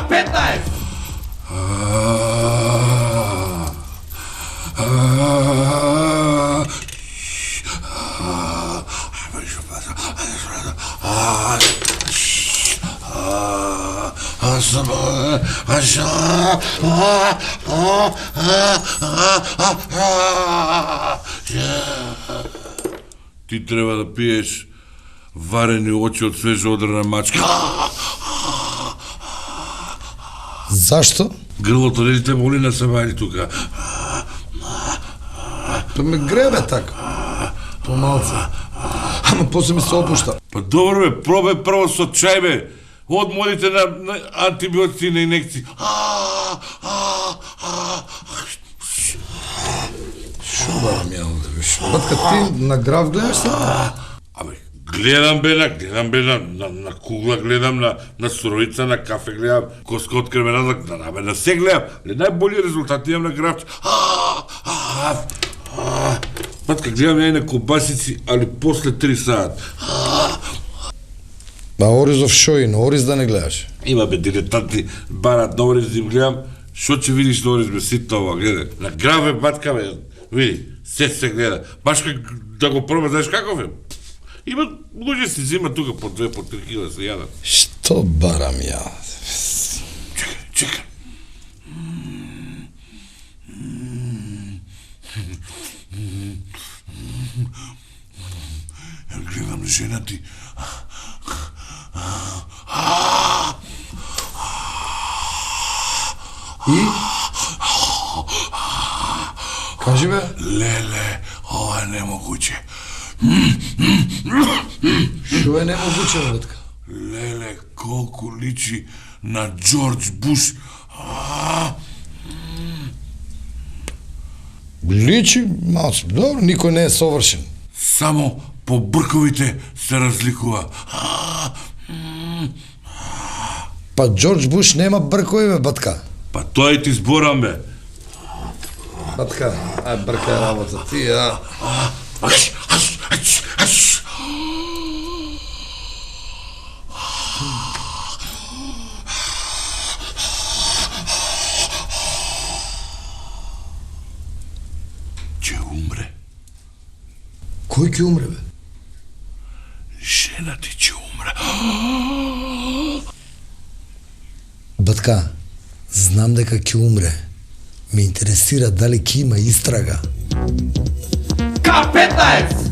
K15! Ти треба да пиеш варени очи од свежо одрана мачка. Зашто? Грлото не те боли на сабајли тука. Па ме гребе така. Помалце. Ама после ми се опушта. Па добро бе, пробај прво со чај бе. Одморите на антибиотици инекции. Шо барам ја овде, виш? Батка, ти на граф гледаш се? Абе, гледам бе на кугла, гледам на суровица, на кафе гледам, коска од кременада, на се гледам. Најболи резултати имам на граф. Батка, гледам ја и на кобасици, али после 3 саат. Ба Оризов шо и на Ориз да не гледаш? Има бе дилетанти, барат на Ориз да им гледам. Шо ќе видиш на Ориз бе, ситно ова, гледај. На граф бе, батка бе, види, се гледа. Баш да го проба, знаеш каков е? Има луѓе си зима тука по 2 по 3 кила се јадат. Што барам ја? Чекай. Ја гледам жена ти. И? Кажи бе? Леле, ова е немогуче. Шо е немогуче, батка? Леле, колку личи на Джордж Буш. Личи, малце. Добро, никој не е совршен. Само по брковите се разликува. Па Джордж Буш нема бркови, бе, батка. Па тој ти зборам бе. Батка, ај бркај работа ти, а? Ќе умре. Кој ќе умре, бе? Жена ти ќе умре. Батка, знам дека ќе умре. Ме интересира дали ќе има истрага. K15!